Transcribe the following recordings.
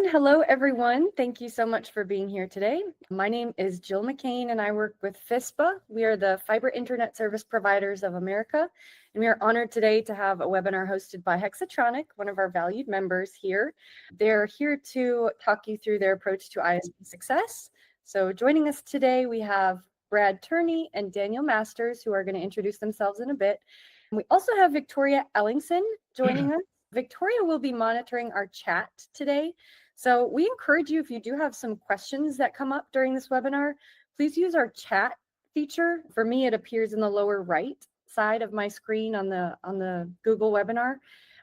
Hello, everyone. Thank you so much for being here today. My name is Jill McCain, and I work with FISPA. We are the Fiber Internet Service Providers of America, and we are honored today to have a webinar hosted by Hexatronic, one of our valued members here. They're here to talk you through their approach to ISP success. So joining us today, we have Brad Turney and Daniel Masters, who are going to introduce themselves in a bit. And we also have Victoria Ellingson joining us. Victoria will be monitoring our chat today. So we encourage you, if you do have some questions that come up during this webinar, please use our chat feature. For me, it appears in the lower right side of my screen on the Google webinar.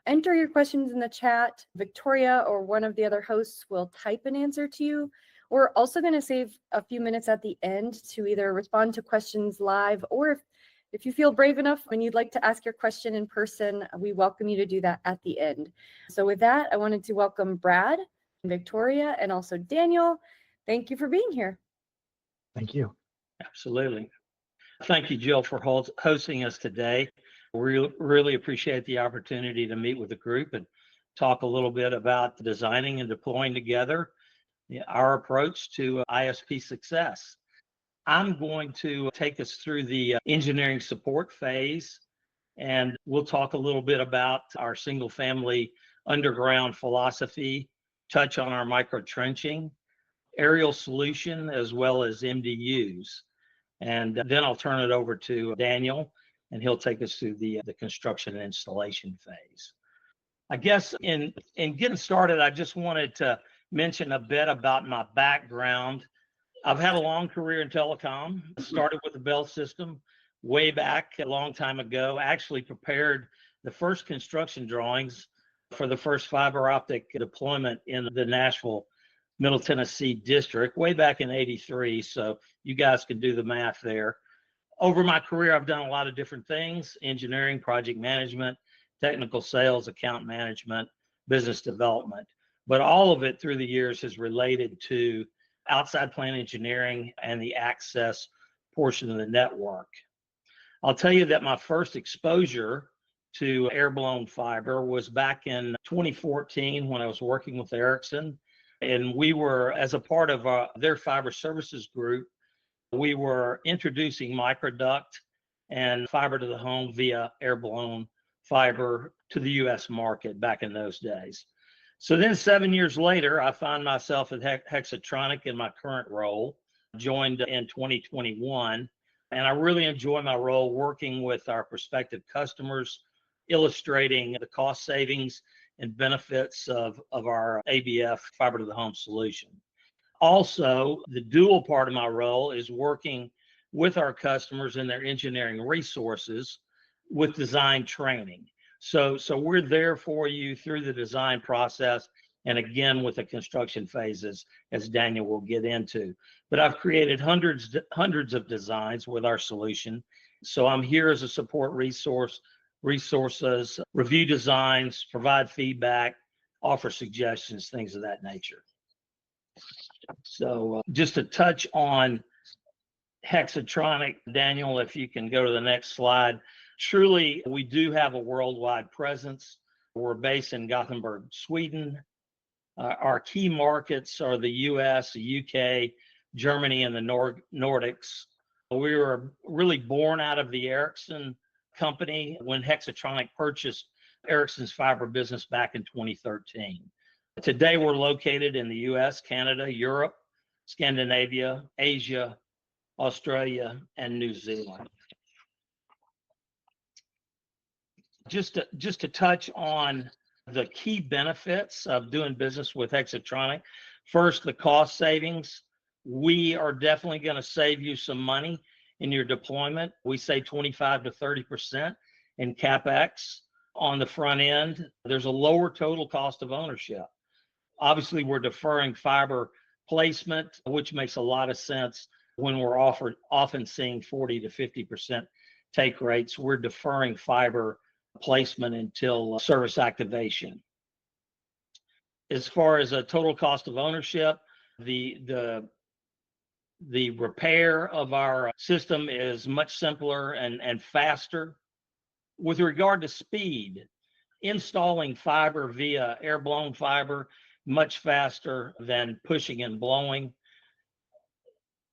Enter your questions in the chat. Victoria or one of the other hosts will type an answer to you. We're also going to save a few minutes at the end to either respond to questions live, or if you feel brave enough and you'd like to ask your question in person, we welcome you to do that at the end. So with that, I wanted to welcome Brad, Victoria, and also Daniel. Thank you for being here. Thank you. Absolutely. Thank you, Jill, for hosting us today. We really appreciate the opportunity to meet with the group and talk a little bit about designing and deploying together our approach to ISP success. I'm going to take us through the engineering support phase, and we'll talk a little bit about our single family underground philosophy, touch on our micro trenching, aerial solution, as well as MDUs. And then I'll turn it over to Daniel, and he'll take us through the construction and installation phase. I guess in getting started, I just wanted to mention a bit about my background. I've had a long career in telecom. I started with the Bell system way back a long time ago. Actually prepared the first construction drawings for the first fiber optic deployment in the Nashville, Middle Tennessee district way back in '83. So you guys can do the math there. Over my career, I've done a lot of different things: engineering, project management, technical sales, account management, business development. But all of it through the years has related to outside plant engineering and the access portion of the network. I'll tell you that my first exposure to air-blown fiber was back in 2014 when I was working with Ericsson. And we were, as a part of their fiber services group, we were introducing microduct and fiber to the home via air-blown fiber to the US market back in those days. So then 7 years later, I found myself at Hexatronic in my current role, joined in 2021. And I really enjoy my role working with our prospective customers, illustrating the cost savings and benefits of our ABF fiber to the home solution. Also, the dual part of my role is working with our customers and their engineering resources with design training. So we're there for you through the design process, and again with the construction phases, as Daniel will get into. But I've created hundreds of designs with our solution. So I'm here as a support resources, review designs, provide feedback, offer suggestions, things of that nature. So just to touch on Hexatronic, Daniel, if you can go to the next slide. Truly, we do have a worldwide presence. We're based in Gothenburg, Sweden. Our key markets are the US, the UK, Germany, and the Nordics. We were really born out of the Ericsson company when Hexatronic purchased Ericsson's fiber business back in 2013. Today, we're located in the US, Canada, Europe, Scandinavia, Asia, Australia, and New Zealand. Just to touch on the key benefits of doing business with Hexatronic. First, the cost savings. We are definitely going to save you some money in your deployment. We say 25 to 30% in CapEx on the front end. There's a lower total cost of ownership. Obviously, we're deferring fiber placement, which makes a lot of sense when we're often seeing 40 to 50% take rates. We're deferring fiber placement until service activation. As far as a total cost of ownership, the repair of our system is much simpler and faster. With regard to speed, installing fiber via air-blown fiber much faster than pushing and blowing.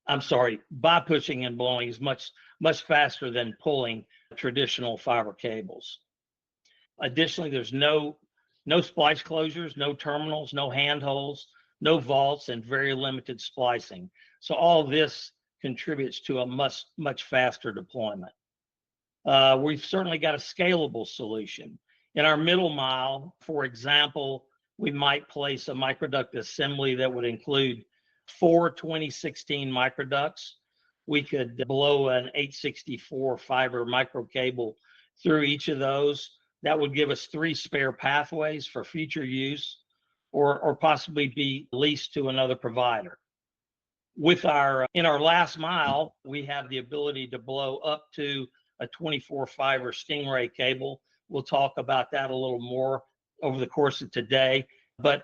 I'm sorry, by pushing and blowing is much faster than pulling traditional fiber cables. Additionally, there's no splice closures, no terminals, no handholds, no vaults, and very limited splicing. So all this contributes to a much faster deployment. We've certainly got a scalable solution. In our middle mile, for example, we might place a microduct assembly that would include 4 2016 microducts. We could blow an 864 fiber micro cable through each of those. That would give us 3 spare pathways for future use, or possibly be leased to another provider. In our last mile, we have the ability to blow up to a 24 fiber Stingray cable. We'll talk about that a little more over the course of today, but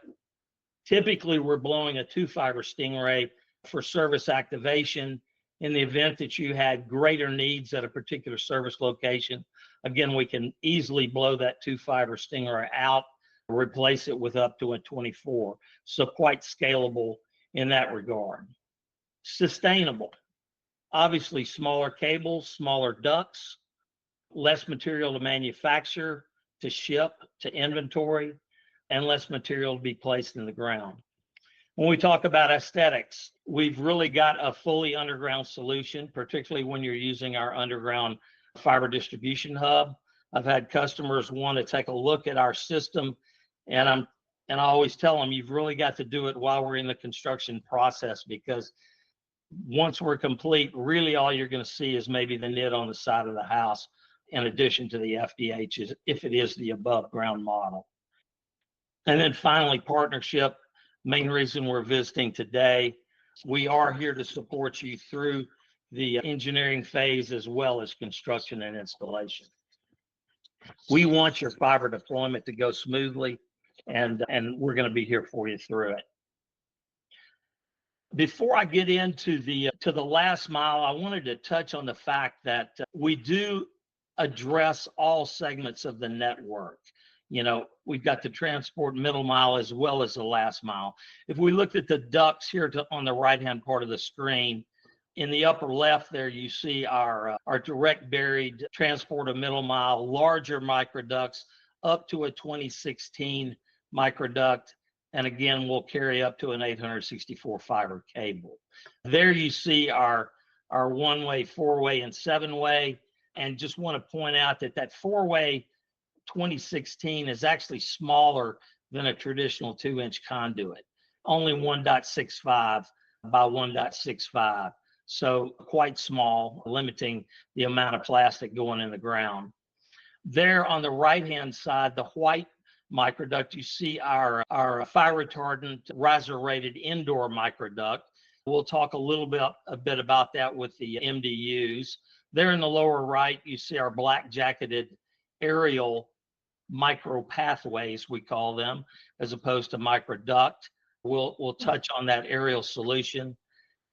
typically we're blowing a 2 fiber Stingray for service activation in the event that you had greater needs at a particular service location. Again, we can easily blow that 2 fiber Stingray out, replace it with up to a 24. So quite scalable in that regard. Sustainable. Obviously, smaller cables, smaller ducts, less material to manufacture, to ship, to inventory, and less material to be placed in the ground. When we talk about aesthetics, we've really got a fully underground solution, particularly when you're using our underground fiber distribution hub. I've had customers want to take a look at our system, and I always tell them, you've really got to do it while we're in the construction process, because once we're complete, really all you're going to see is maybe the knit on the side of the house, in addition to the FDH, if it is the above ground model. And then finally, partnership. Main reason we're visiting today, we are here to support you through the engineering phase as well as construction and installation. We want your fiber deployment to go smoothly, and we're going to be here for you through it. Before I get into the last mile, I wanted to touch on the fact that we do address all segments of the network. You know, we've got the transport middle mile as well as the last mile. If we looked at the ducts here on the right-hand part of the screen, in the upper left there, you see our direct buried transport of middle mile, larger microducts up to a 2016 microduct. And again, we'll carry up to an 864 fiber cable. There you see our 1-way, 4-way, and 7-way. And just want to point out that 4-way 2016 is actually smaller than a traditional 2-inch conduit, only 1.65 by 1.65. So quite small, limiting the amount of plastic going in the ground. There on the right-hand side, the white microduct, you see our fire retardant riser rated indoor microduct. We'll talk a bit about that with the MDUs. There in the lower right, you see our black jacketed aerial micro pathways, we call them, as opposed to microduct. We'll touch on that aerial solution.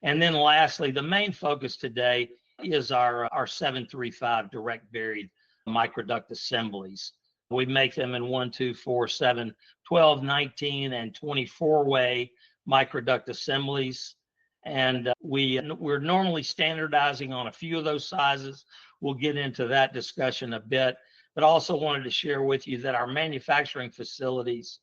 And then lastly, the main focus today is our 735 direct buried microduct assemblies. We make them in 1, 2, 4, 7, 12, 19, and 24-way microduct assemblies. And we're normally standardizing on a few of those sizes. We'll get into that discussion a bit, but also wanted to share with you that our manufacturing facilities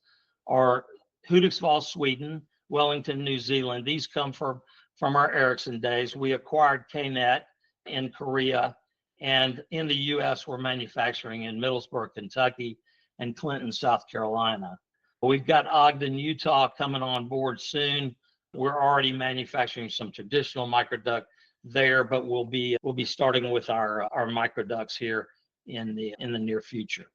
are Hudiksvall, Sweden, Wellington, New Zealand. These come from our Ericsson days. We acquired KNet in Korea, and in the U.S., we're manufacturing in Middlesbrough, Kentucky, and Clinton, South Carolina. We've got Ogden, Utah coming on board soon. We're already manufacturing some traditional microduct there, but we'll be starting with our microducts here in the near future.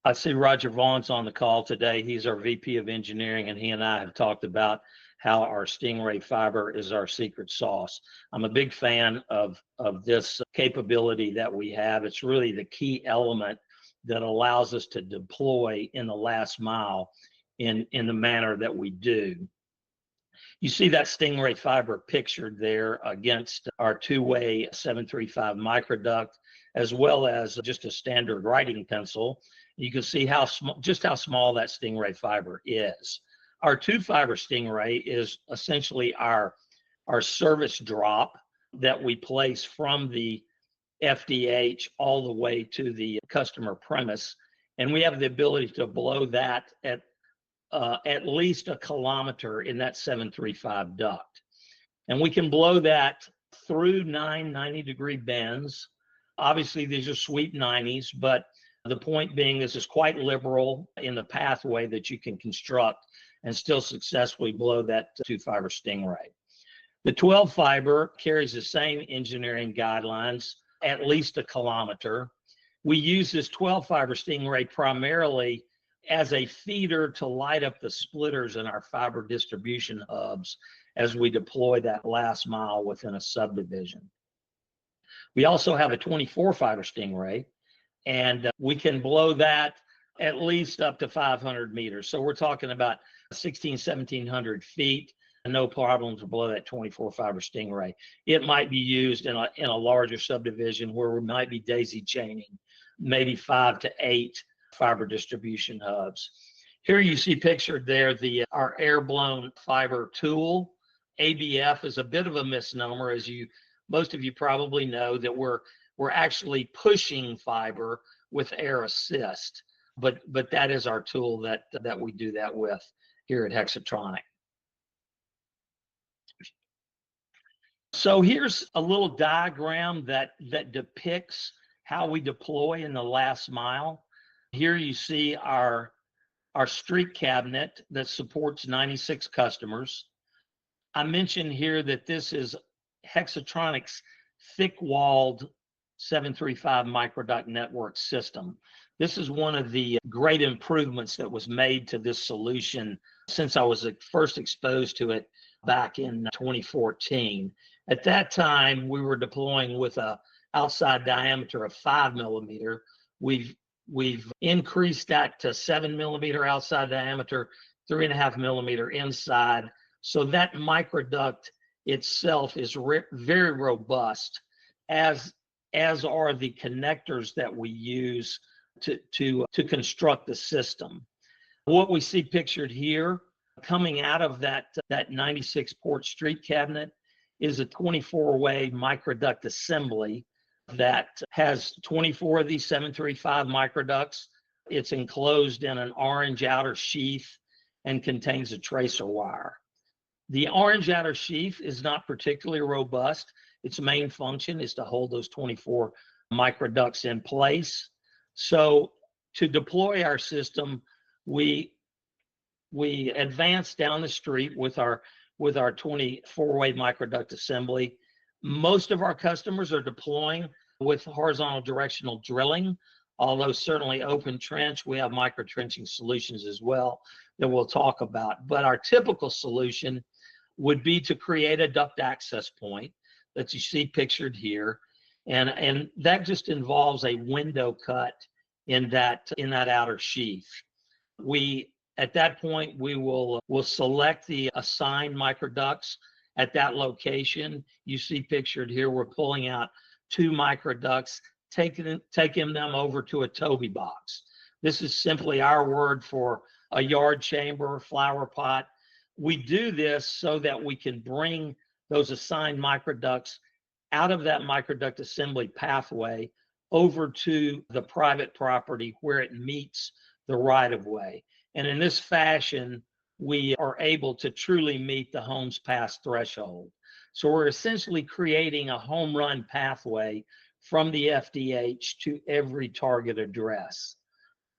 I see Roger Vaughn's on the call today. He's our VP of Engineering, and he and I have talked about how our Stingray fiber is our secret sauce. I'm a big fan of this capability that we have. It's really the key element that allows us to deploy in the last mile in the manner that we do. You see that Stingray fiber pictured there against our 2-way 735 microduct. as well as just a standard writing pencil. You can see how just how small that Stingray fiber is. Our 2-fiber Stingray is essentially our service drop that we place from the FDH all the way to the customer premise, and we have the ability to blow that at least a kilometer in that 735 duct. And we can blow that through 9 90-degree bends. Obviously, these are sweep 90s, but the point being, this is quite liberal in the pathway that you can construct and still successfully blow that 2-fiber Stingray. The 12-fiber carries the same engineering guidelines, at least a kilometer. We use this 12-fiber Stingray primarily as a feeder to light up the splitters in our fiber distribution hubs as we deploy that last mile within a subdivision. We also have a 24-fiber Stingray, and we can blow that at least up to 500 meters. So we're talking about 1,1700 feet, and no problem to blow that 24-fiber Stingray. It might be used in a larger subdivision where we might be daisy chaining, maybe 5 to 8 fiber distribution hubs. Here you see pictured there our air-blown fiber tool. ABF is a bit of a misnomer, as most of you probably know, that we're actually pushing fiber with air assist, but that is our tool that we do that with here at Hexatronic. So here's a little diagram that depicts how we deploy in the last mile. Here you see our street cabinet that supports 96 customers. I mentioned here that this is Hexatronic's thick-walled 735 microduct network system. This is one of the great improvements that was made to this solution since I was first exposed to it back in 2014. At that time, we were deploying with a outside diameter of 5 millimeter. We've increased that to 7 millimeter outside diameter, 3.5 millimeter inside. So that microduct itself is very robust, as are the connectors that we use to construct the system. What we see pictured here, coming out of that 96 port street cabinet, is a 24-way microduct assembly that has 24 of these 735 microducts. It's enclosed in an orange outer sheath and contains a tracer wire. The orange outer sheath is not particularly robust. Its main function is to hold those 24 microducts in place. So to deploy our system, we advance down the street with our 24-way microduct assembly. Most of our customers are deploying with horizontal directional drilling, although certainly open trench, we have micro trenching solutions as well that we'll talk about. But our typical solution would be to create a duct access point that you see pictured here. And that just involves a window cut in that outer sheath. At that point, we'll select the assigned microducts at that location. You see pictured here, we're pulling out 2 microducts, taking them over to a Toby box. This is simply our word for a yard chamber, flower pot. We do this so that we can bring those assigned microducts out of that microduct assembly pathway over to the private property where it meets the right-of-way. And in this fashion, we are able to truly meet the homes passed threshold. So we're essentially creating a home run pathway from the FDH to every target address.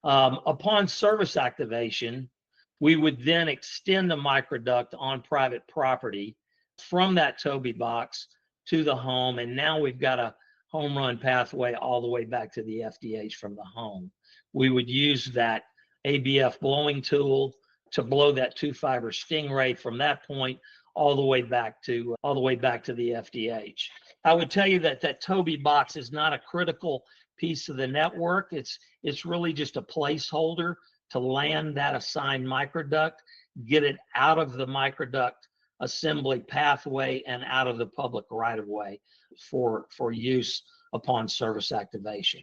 Upon service activation, we would then extend the microduct on private property from that Toby box to the home, and now we've got a home run pathway all the way back to the FDH from the home. We would use that ABF blowing tool to blow that 2-fiber Stingray from that point all the way back to the FDH. I would tell you that Toby box is not a critical piece of the network. It's really just a placeholder to land that assigned microduct, get it out of the microduct assembly pathway and out of the public right-of-way for use upon service activation.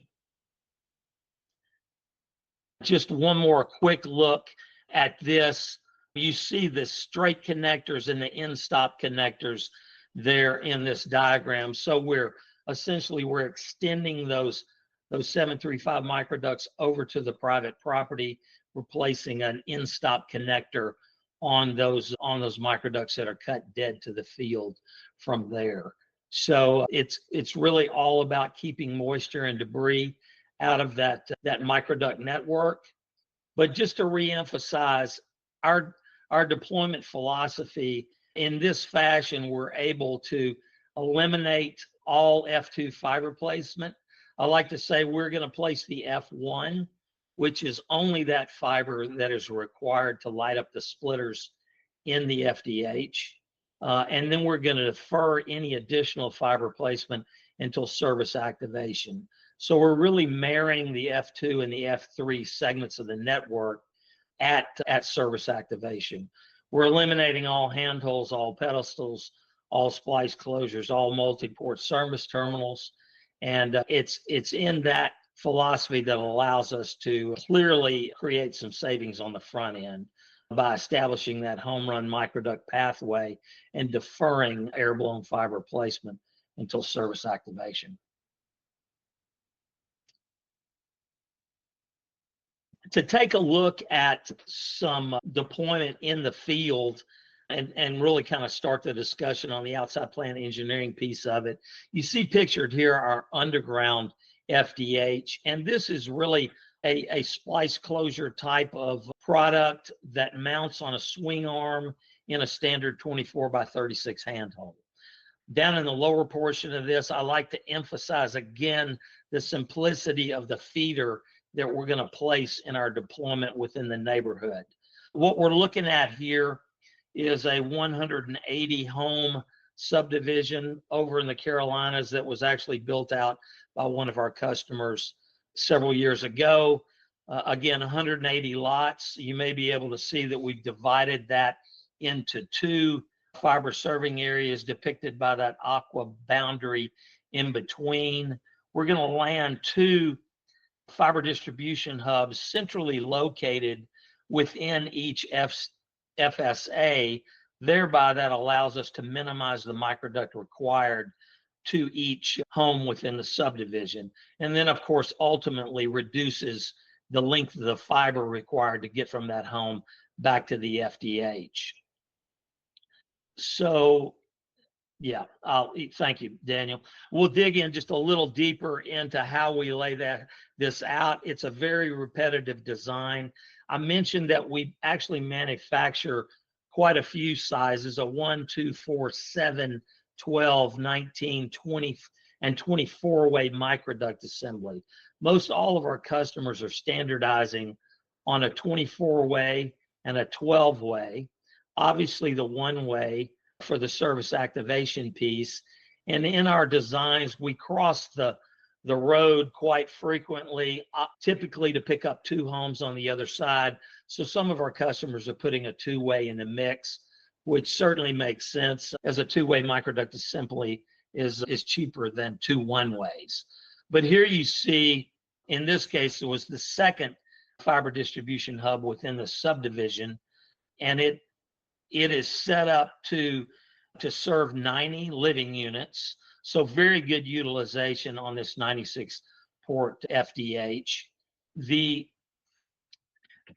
Just one more quick look at this. You see the straight connectors and the end stop connectors there in this diagram. So we're extending those 735 microducts over to the private property, replacing an end stop connector on those microducts that are cut dead to the field from there. So it's really all about keeping moisture and debris out of that microduct network. But just to reemphasize, our deployment philosophy, in this fashion, we're able to eliminate all F2 fiber placement. I like to say we're going to place the F1, which is only that fiber that is required to light up the splitters in the FDH. And then we're going to defer any additional fiber placement until service activation. So we're really marrying the F2 and the F3 segments of the network at service activation. We're eliminating all handholds, all pedestals, all splice closures, all multi-port service terminals. And it's in that philosophy that allows us to clearly create some savings on the front end by establishing that home run microduct pathway and deferring air-blown fiber placement until service activation. To take a look at some deployment in the field and really kind of start the discussion on the outside plant engineering piece of it, you see pictured here our underground FDH, and this is really a splice closure type of product that mounts on a swing arm in a standard 24x36 handhold. Down in the lower portion of this, I like to emphasize again the simplicity of the feeder that we're going to place in our deployment within the neighborhood. What we're looking at here is a 180 home subdivision over in the Carolinas that was actually built out by one of our customers several years ago. Again, 180 lots. You may be able to see that we've divided that into two fiber serving areas depicted by that aqua boundary in between. We're going to land two fiber distribution hubs centrally located within each FSA. Thereby, that allows us to minimize the microduct required to each home within the subdivision. And then, of course, ultimately reduces the length of the fiber required to get from that home back to the FDH. So, yeah, thank you, Daniel. We'll dig in just a little deeper into how we lay this out. It's a very repetitive design. I mentioned that we actually manufacture quite a few sizes, a 1, 2, 4, 7, 12, 19, 20, and 24-way microduct assembly. Most all of our customers are standardizing on a 24-way and a 12-way. Obviously, the 1-way for the service activation piece. And in our designs, we cross the road quite frequently, typically to pick up two homes on the other side. So some of our customers are putting a 2-way in the mix, which certainly makes sense, as a 2-way microduct assembly is cheaper than two 1-ways. But here you see, in this case, it was the second fiber distribution hub within the subdivision, and it is set up to serve 90 living units. So very good utilization on this 96 port FDH. The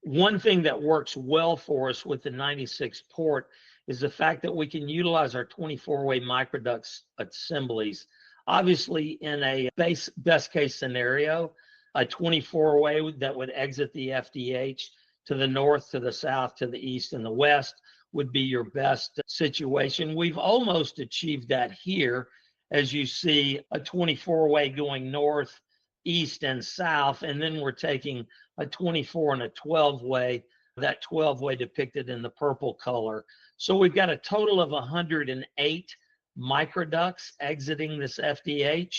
one thing that works well for us with the 96 port is the fact that we can utilize our 24-way microduct assemblies. Obviously, in a best case scenario, a 24-way that would exit the FDH to the north, to the south, to the east, and the west would be your best situation. We've almost achieved that here, as you see a 24-way going north, east, and south, and then we're taking a 24 and a 12-way, that 12-way depicted in the purple color. So we've got a total of 108 microducts exiting this FDH,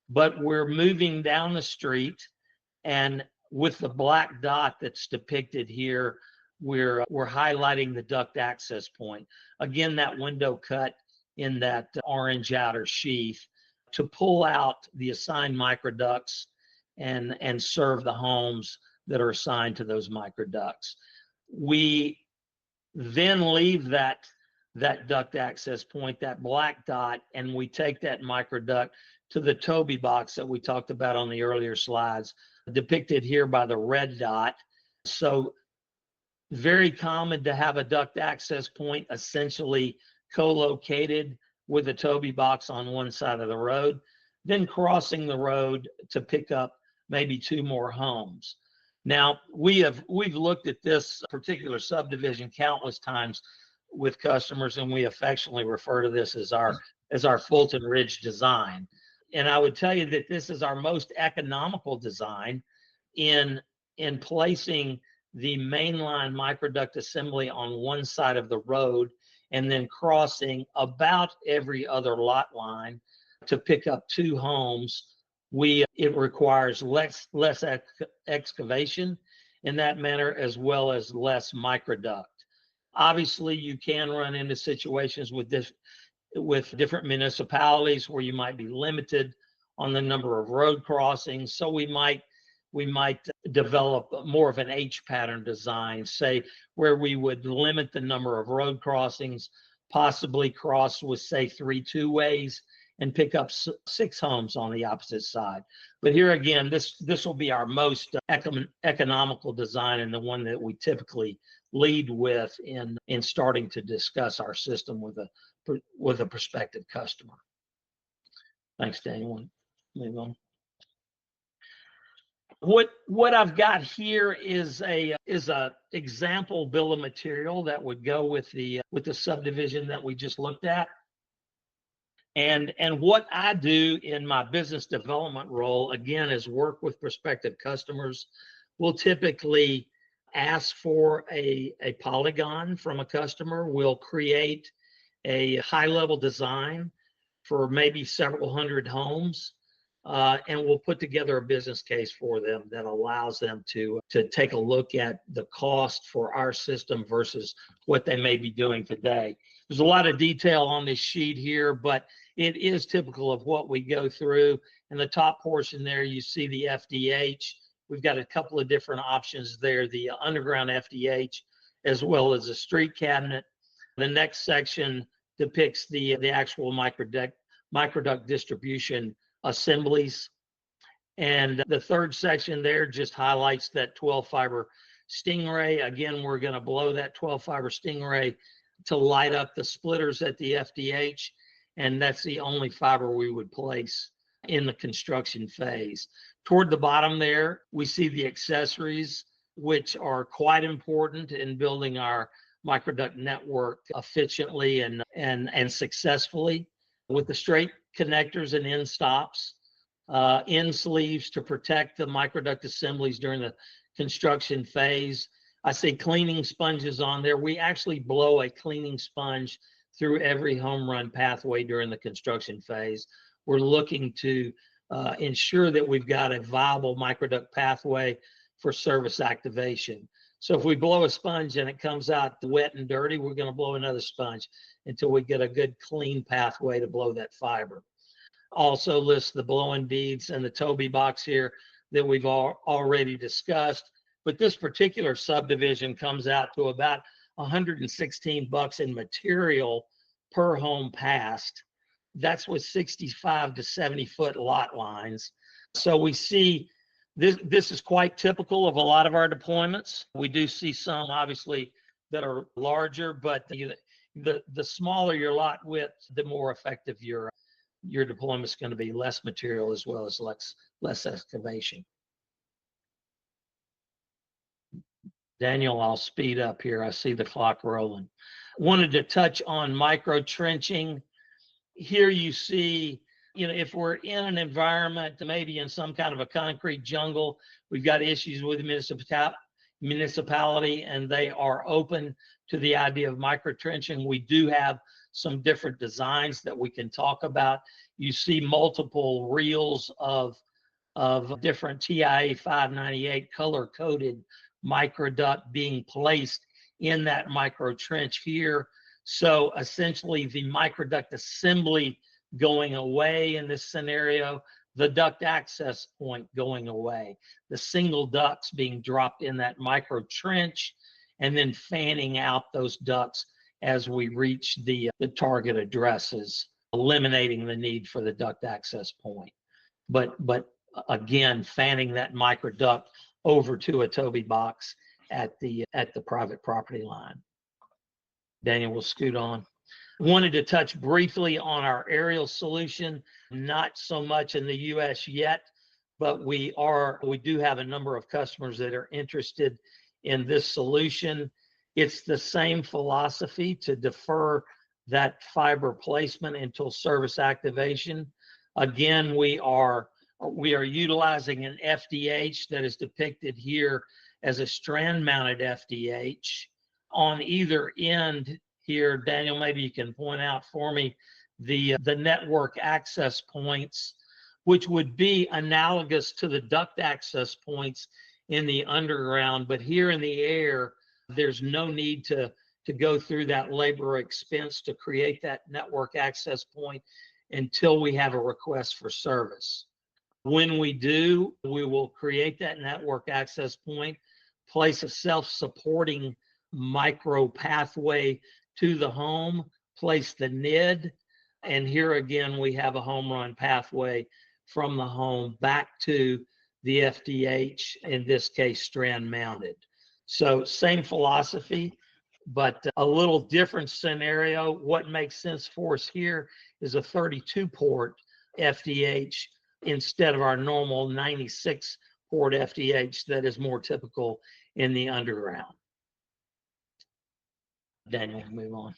but we're moving down the street, and with the black dot that's depicted here, we're highlighting the duct access point. Again, that window cut in that orange outer sheath to pull out the assigned microducts and serve the homes that are assigned to those microducts. We then leave that duct access point, that black dot, and we take that microduct to the Toby box that we talked about on the earlier slides, depicted here by the red dot. So very common to have a duct access point essentially co-located with a Toby box on one side of the road, then crossing the road to pick up maybe 2 more homes. Now, we've looked at this particular subdivision countless times with customers, and we affectionately refer to this as our Fulton Ridge design. And I would tell you that this is our most economical design in placing the mainline microduct assembly on one side of the road and then crossing about every other lot line to pick up 2 homes. It requires less excavation in that manner, as well as less microduct. Obviously, you can run into situations with different municipalities where you might be limited on the number of road crossings. So we might develop more of an H pattern design, say, where we would limit the number of road crossings, possibly cross with, say, 3 two-ways and pick up 6 homes on the opposite side. But here again, this will be our most economical design, and the one that we typically lead with in starting to discuss our system with a prospective customer. Thanks, Daniel. Move on. What I've got here is a example bill of material that would go with the subdivision that we just looked at. And what I do in my business development role, again, is work with prospective customers. We'll typically ask for a polygon from a customer. We'll create a high-level design for maybe several hundred homes. And we'll put together a business case for them that allows them to take a look at the cost for our system versus what they may be doing today. There's a lot of detail on this sheet here, but it is typical of what we go through. In the top portion there, you see the FDH. We've got a couple of different options there, the underground FDH, as well as a street cabinet. The next section depicts the actual microduct distribution assemblies. And the third section there just highlights that 12 fiber Stingray. Again, we're going to blow that 12 fiber Stingray to light up the splitters at the FDH. And that's the only fiber we would place in the construction phase. Toward the bottom there, we see the accessories, which are quite important in building our microduct network efficiently and successfully, with the straight connectors and end stops, end sleeves to protect the microduct assemblies during the construction phase. I see cleaning sponges on there. We actually blow a cleaning sponge through every home run pathway during the construction phase. We're looking to ensure that we've got a viable microduct pathway for service activation. So if we blow a sponge and it comes out wet and dirty, we're going to blow another sponge until we get a good clean pathway to blow that fiber. Also lists the blowing beads and the Toby box here that we've already discussed. But this particular subdivision comes out to about $116 in material per home passed. That's with 65 to 70 foot lot lines. So we see this is quite typical of a lot of our deployments. We do see some obviously that are larger, but the smaller your lot width, the more effective your deployment is going to be. Less material as well as less excavation. Daniel, I'll speed up here. I see the clock rolling. Wanted to touch on micro trenching. Here you see, if we're in an environment, maybe in some kind of a concrete jungle, we've got issues with the municipality, and they are open to the idea of micro trenching. We do have some different designs that we can talk about. You see multiple reels of different TIA 598 color-coded microduct being placed in that micro trench here. So essentially the microduct assembly going away in this scenario, the duct access point going away, the single ducts being dropped in that micro trench, and then fanning out those ducts as we reach the target addresses, eliminating the need for the duct access point. But again, fanning that micro duct over to a Toby box at the private property line. Daniel will scoot on. Wanted to touch briefly on our aerial solution, not so much in the US yet, but we do have a number of customers that are interested in this solution. It's the same philosophy to defer that fiber placement until service activation. Again, we are utilizing an FDH that is depicted here as a strand mounted FDH. On either end here, Daniel, maybe you can point out for me the network access points, which would be analogous to the duct access points in the underground, but here in the air, there's no need to go through that labor expense to create that network access point until we have a request for service. When we do, we will create that network access point, place a self-supporting micro pathway to the home, place the NID, and here again, we have a home run pathway from the home back to the FDH, in this case, strand mounted. So same philosophy, but a little different scenario. What makes sense for us here is a 32 port FDH instead of our normal 96 port FDH that is more typical in the underground. Daniel, move on.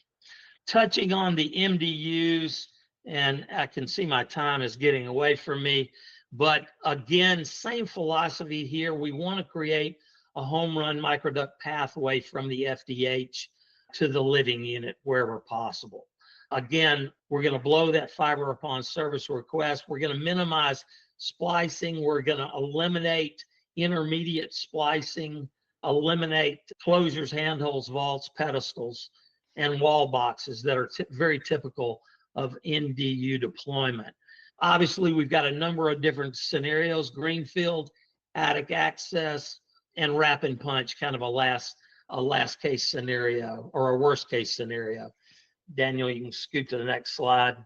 Touching on the MDUs, and I can see my time is getting away from me, but again, same philosophy here. We want to create a home run microduct pathway from the FDH to the living unit wherever possible. Again, we're going to blow that fiber upon service request. We're going to minimize splicing. We're going to eliminate intermediate splicing, eliminate closures, handholds, vaults, pedestals, and wall boxes that are very typical of MDU deployment. Obviously, we've got a number of different scenarios: greenfield, attic access, and wrap and punch, kind of a last case scenario or a worst case scenario. Daniel, you can scoot to the next slide.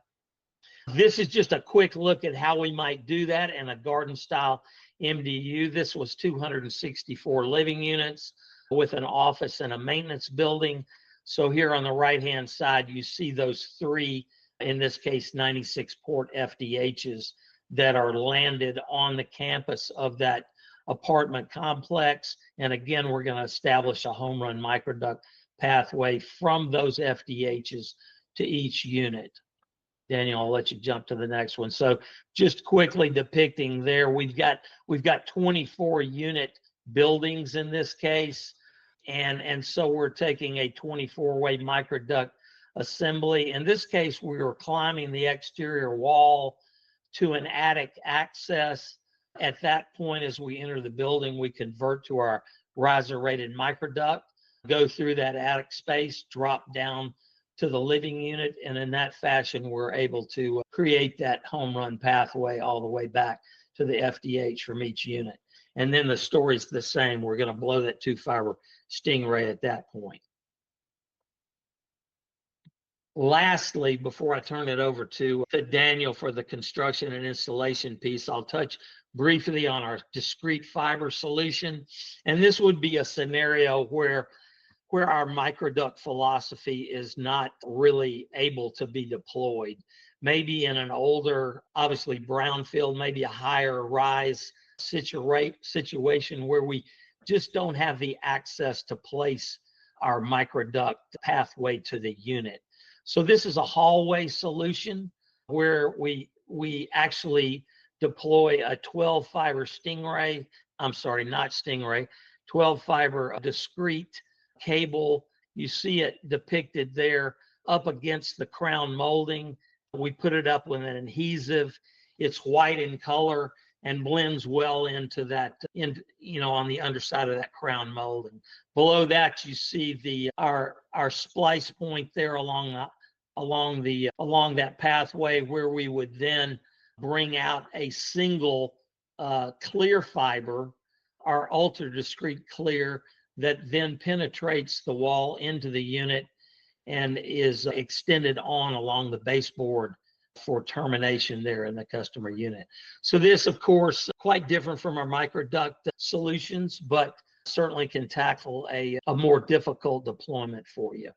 This is just a quick look at how we might do that in a garden style MDU. This was 264 living units with an office and a maintenance building. So here on the right hand side, you see those three, in this case, 96 port FDHs that are landed on the campus of that apartment complex. And again, we're going to establish a home run microduct pathway from those FDHs to each unit. Daniel, I'll let you jump to the next one. So just quickly depicting there, we've got 24 unit buildings in this case. And so we're taking a 24-way microduct assembly. In this case, we were climbing the exterior wall to an attic access. At that point, as we enter the building, we convert to our riser-rated microduct, go through that attic space, drop down to the living unit, and in that fashion, we're able to create that home run pathway all the way back to the FDH from each unit. And then the story's the same. We're going to blow that 2-fiber Stingray at that point. Lastly, before I turn it over to Daniel for the construction and installation piece, I'll touch briefly on our discrete fiber solution. And this would be a scenario where our microduct philosophy is not really able to be deployed. Maybe in an older, obviously brownfield, maybe a higher rise situation where we just don't have the access to place our microduct pathway to the unit. So this is a hallway solution where we actually deploy a 12-fiber Stingray, I'm sorry, not Stingray, 12-fiber discrete cable. You see it depicted there up against the crown molding. We put it up with an adhesive. It's white in color and blends well into that, on the underside of that crown molding. Below that, you see our splice point there along along that pathway where we would then bring out a single clear fiber, our ultra discrete clear, that then penetrates the wall into the unit and is extended on along the baseboard for termination there in the customer unit. So this, of course, quite different from our microduct solutions, but certainly can tackle a more difficult deployment for you.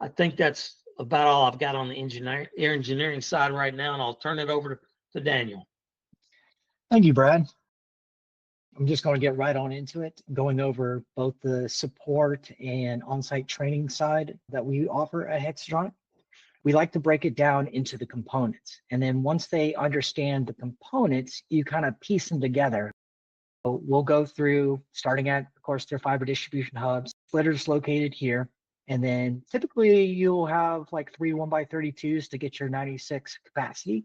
I think that's about all I've got on the engineering side right now, and I'll turn it over to Daniel. Thank you, Brad. I'm just going to get right on into it, going over both the support and on-site training side that we offer at Hexatronic. We like to break it down into the components. And then once they understand the components, you kind of piece them together. So we'll go through, starting at, of course, their fiber distribution hubs, splitters located here. And then typically you'll have like 3 1x32s to get your 96 capacity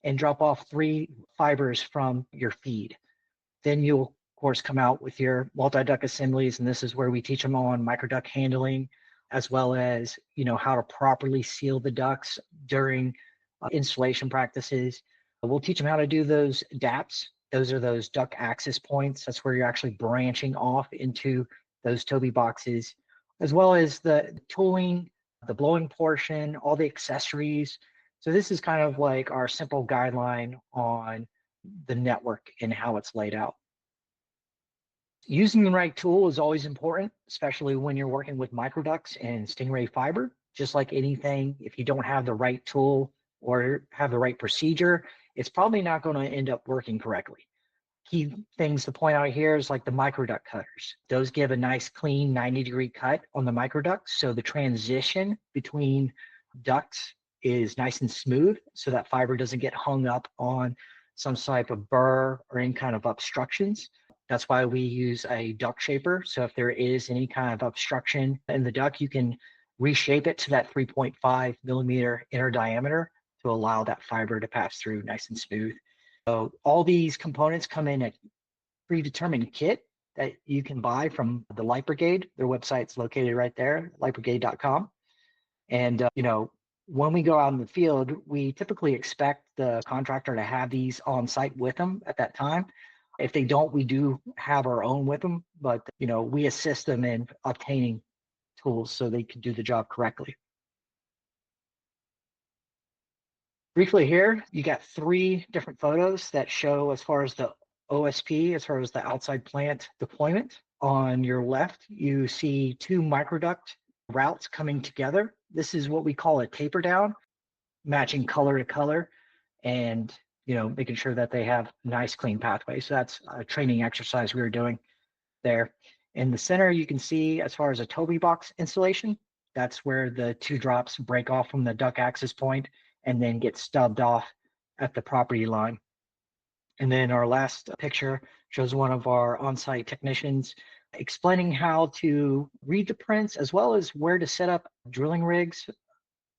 and drop off 3 fibers from your feed. Then you'll, of course, come out with your multi-duct assemblies, and this is where we teach them on microduct handling, as well as, how to properly seal the ducts during installation practices. We'll teach them how to do those DAPs. Those are those duct access points. That's where you're actually branching off into those Toby boxes, as well as the tooling, the blowing portion, all the accessories. So this is kind of like our simple guideline on the network and how it's laid out. Using the right tool is always important, especially when you're working with microducts and Stingray fiber. Just like anything, if you don't have the right tool or have the right procedure, it's probably not going to end up working correctly. Key things to point out here is like the microduct cutters. Those give a nice clean 90-degree cut on the microducts, so the transition between ducts is nice and smooth, so that fiber doesn't get hung up on some type of burr or any kind of obstructions. That's why we use a duct shaper. So if there is any kind of obstruction in the duct, you can reshape it to that 3.5 millimeter inner diameter to allow that fiber to pass through nice and smooth. So all these components come in a predetermined kit that you can buy from the Light Brigade. Their website's located right there, lightbrigade.com. And, when we go out in the field, we typically expect the contractor to have these on site with them at that time. If they don't, we do have our own with them, but, we assist them in obtaining tools so they can do the job correctly. Briefly here, you got 3 different photos that show as far as the OSP, as far as the outside plant deployment. On your left, you see 2 microduct routes coming together. This is what we call a taper down, matching color to color and, making sure that they have nice clean pathways. So that's a training exercise we were doing there. In the center, you can see as far as a Toby box installation, that's where the 2 drops break off from the duct access point and then get stubbed off at the property line. And then our last picture shows one of our on-site technicians explaining how to read the prints as well as where to set up drilling rigs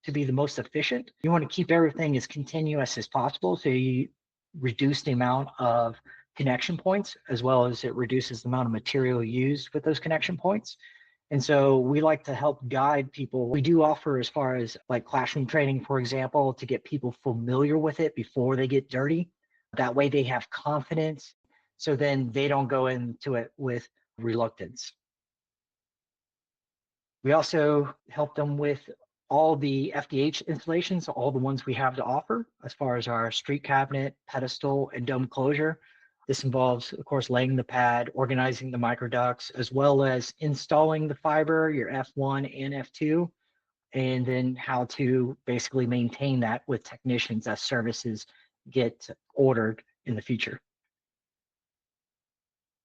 to be the most efficient. You want to keep everything as continuous as possible, so you reduce the amount of connection points as well as it reduces the amount of material used with those connection points. And so we like to help guide people. We do offer as far as like classroom training, for example, to get people familiar with it before they get dirty. That way they have confidence, so then they don't go into it with reluctance. We also help them with all the FDH installations, all the ones we have to offer as far as our street cabinet, pedestal, and dome closure. This involves, of course, laying the pad, organizing the microducts, as well as installing the fiber, your F1 and F2, and then how to basically maintain that with technicians as services get ordered in the future.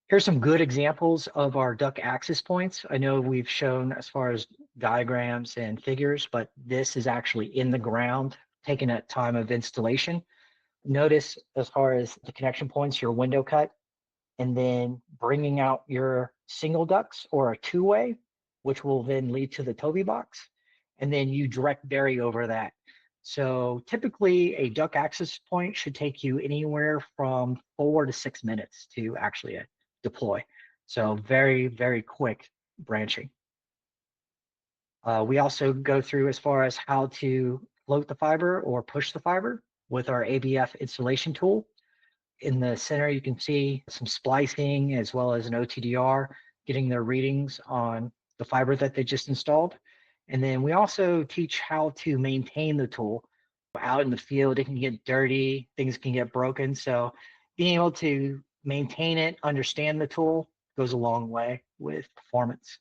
Here's some good examples of our duct access points. I know we've shown as far as diagrams and figures, but this is actually in the ground, taken at time of installation. Notice as far as the connection points, your window cut, and then bringing out your single ducts or a 2-way, which will then lead to the Toby box, and then you direct bury over that. So typically a duct access point should take you anywhere from 4 to 6 minutes to actually deploy. So very, very quick branching. We also go through as far as how to float the fiber or push the fiber with our ABF installation tool. In the center, you can see some splicing as well as an OTDR getting their readings on the fiber that they just installed. And then we also teach how to maintain the tool. Out in the field, it can get dirty, things can get broken. So being able to maintain it, understand the tool goes a long way with performance.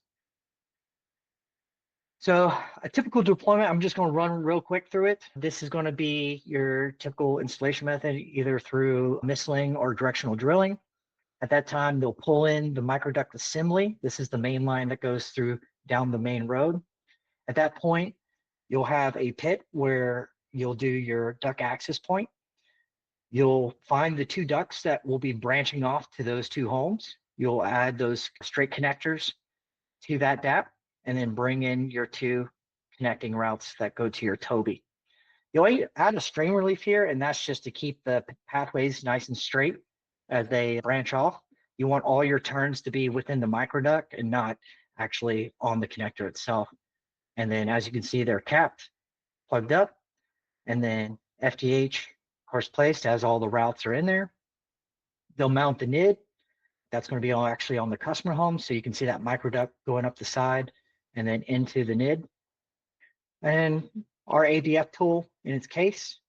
So a typical deployment, I'm just going to run real quick through it. This is going to be your typical installation method, either through misling or directional drilling. At that time, they'll pull in the microduct assembly. This is the main line that goes through down the main road. At that point, you'll have a pit where you'll do your duct access point. You'll find the two ducts that will be branching off to those two homes. You'll add those straight connectors to that DAP and then bring in your two connecting routes that go to your Toby. You'll add a strain relief here, and that's just to keep the pathways nice and straight as they branch off. You want all your turns to be within the microduct and not actually on the connector itself. And then as you can see, they're capped, plugged up, and then FTH, of course, placed as all the routes are in there. They'll mount the NID. That's going to be actually on the customer home. So you can see that microduct going up the side and then into the NID. And our ABF tool in its case.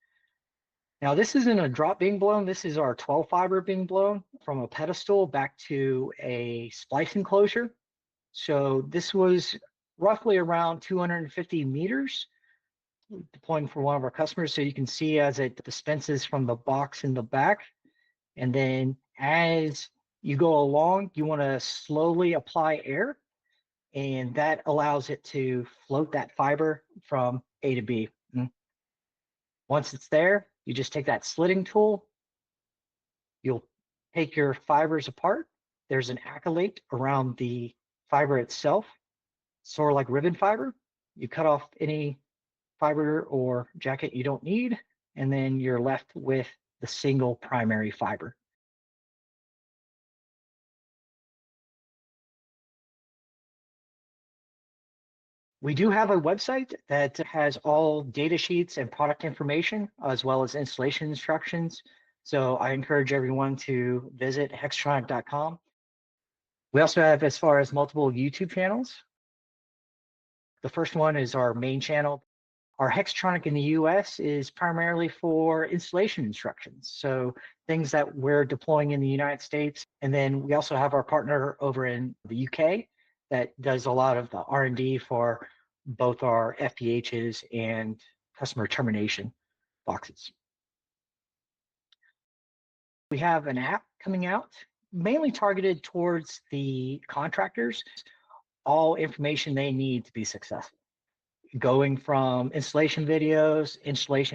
Now this isn't a drop being blown. This is our 12 fiber being blown from a pedestal back to a splice enclosure. So this was roughly around 250 meters deploying for one of our customers. So you can see as it dispenses from the box in the back. And then as you go along, you want to slowly apply air, and that allows it to float that fiber from A to B. Once it's there, you just take that slitting tool. You'll take your fibers apart. There's an accolade around the fiber itself, sort of like ribbon fiber. You cut off any fiber or jacket you don't need, and then you're left with the single primary fiber. We do have a website that has all data sheets and product information, as well as installation instructions. So I encourage everyone to visit hextronic.com. We also have, as far as multiple YouTube channels. The first one is our main channel. Our Hextronic in the US is primarily for installation instructions. So things that we're deploying in the United States. And then we also have our partner over in the UK that does a lot of the R&D for both our FPHs and customer termination boxes. We have an app coming out, mainly targeted towards the contractors, all information they need to be successful. Going from installation videos,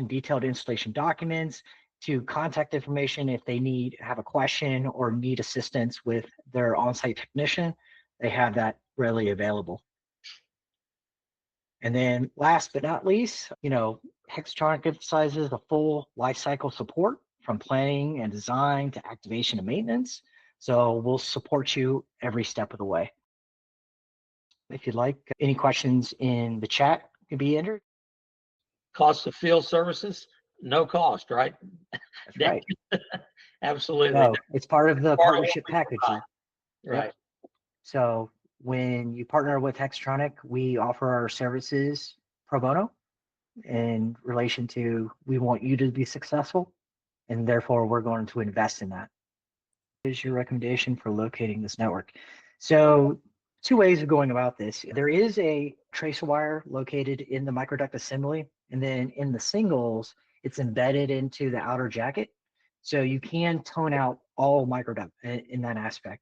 detailed installation documents, to contact information if they have a question or need assistance with their on-site technician, they have that readily available. And then last but not least, Hextronic emphasizes the full lifecycle support from planning and design to activation and maintenance. So we'll support you every step of the way. If you'd like, any questions in the chat can be entered. Cost of field services, no cost, right? That's right. Absolutely. No, it's part of the partnership package. Right. So when you partner with Hextronic, we offer our services pro bono in relation to we want you to be successful, and therefore we're going to invest in that. What is your recommendation for locating this network? So two ways of going about this. There is a tracer wire located in the microduct assembly, and then in the singles, it's embedded into the outer jacket. So you can tone out all microduct in that aspect.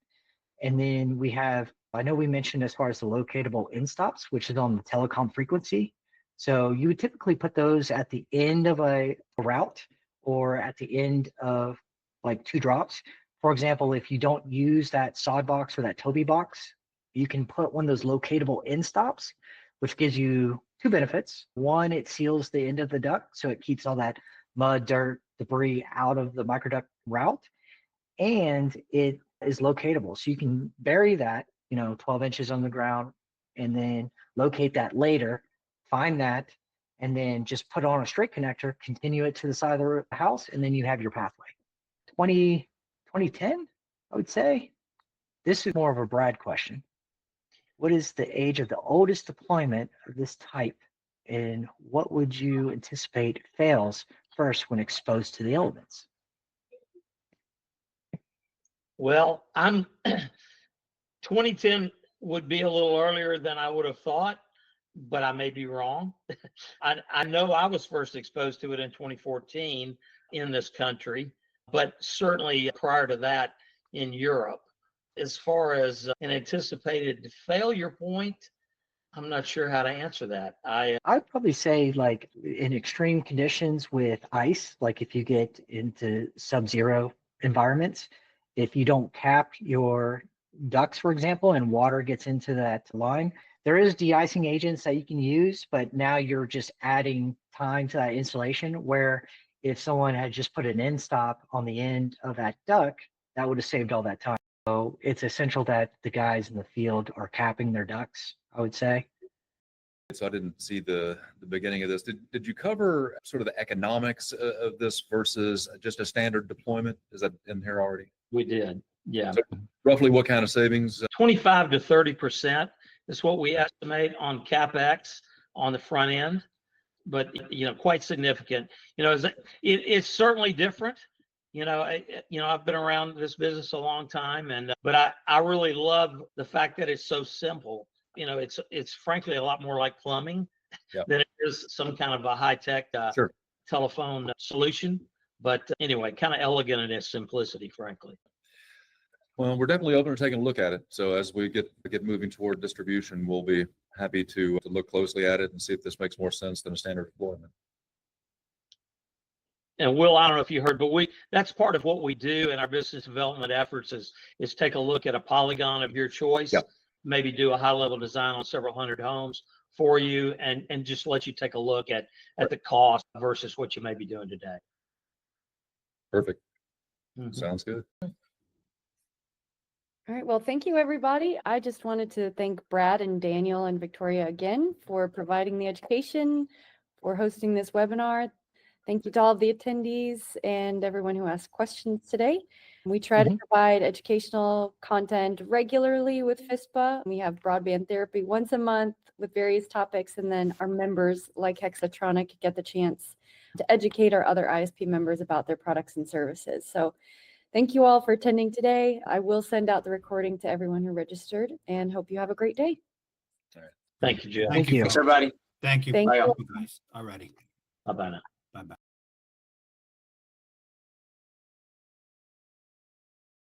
And then we have, I know we mentioned as far as the locatable end stops, which is on the telecom frequency. So you would typically put those at the end of a route or at the end of like two drops. For example, if you don't use that sod box or that Toby box, you can put one of those locatable end stops, which gives you two benefits. One, it seals the end of the duct, so it keeps all that mud, dirt, debris out of the microduct route, and it is locatable. So you can bury that, 12 inches on the ground, and then locate that later, find that, and then just put on a straight connector, continue it to the side of the house, and then you have your pathway. 2010, I would say. This is more of a Brad question. What is the age of the oldest deployment of this type, and what would you anticipate fails first when exposed to the elements? Well, I'm 2010 would be a little earlier than I would have thought, but I may be wrong. I know I was first exposed to it in 2014 in this country, but certainly prior to that in Europe. As far as an anticipated failure point, I'm not sure how to answer that. I'd probably say like in extreme conditions with ice, like if you get into sub-zero environments, if you don't cap your ducts, for example, and water gets into that line, there is de-icing agents that you can use, but now you're just adding time to that installation, where if someone had just put an end stop on the end of that duct, that would have saved all that time. So it's essential that the guys in the field are capping their ducts, I would say. So I didn't see the beginning of this. Did you cover sort of the economics of this versus just a standard deployment? Is that in here already? We did, yeah. So roughly what kind of savings? 25 to 30% is what we estimate on CapEx on the front end, but quite significant. It's certainly different. I've been around this business a long time, but I really love the fact that it's so simple. It's frankly a lot more like plumbing than it is some kind of a high-tech telephone solution. But anyway, kind of elegant in its simplicity, frankly. Well, we're definitely open to taking a look at it. So as we get moving toward distribution, we'll be happy to look closely at it and see if this makes more sense than a standard deployment. And Will, I don't know if you heard, but that's part of what we do in our business development efforts is take a look at a polygon of your choice, maybe do a high level design on several hundred homes for you, and just let you take a look at the cost versus what you may be doing today. Perfect. Sounds good. All right, well, thank you, everybody. I just wanted to thank Brad and Daniel and Victoria again for providing the education, for hosting this webinar. Thank you to all of the attendees and everyone who asked questions today. We try to provide educational content regularly with FISPA. We have broadband therapy once a month with various topics, and then our members like Hexatronic get the chance to educate our other ISP members about their products and services. So thank you all for attending today. I will send out the recording to everyone who registered, and hope you have a great day. All right. Thank you, Jill. Thank you. Thanks, everybody. Thank you. Thank Bye, you. all. Guys. All righty. Bye-bye now. Bye-bye.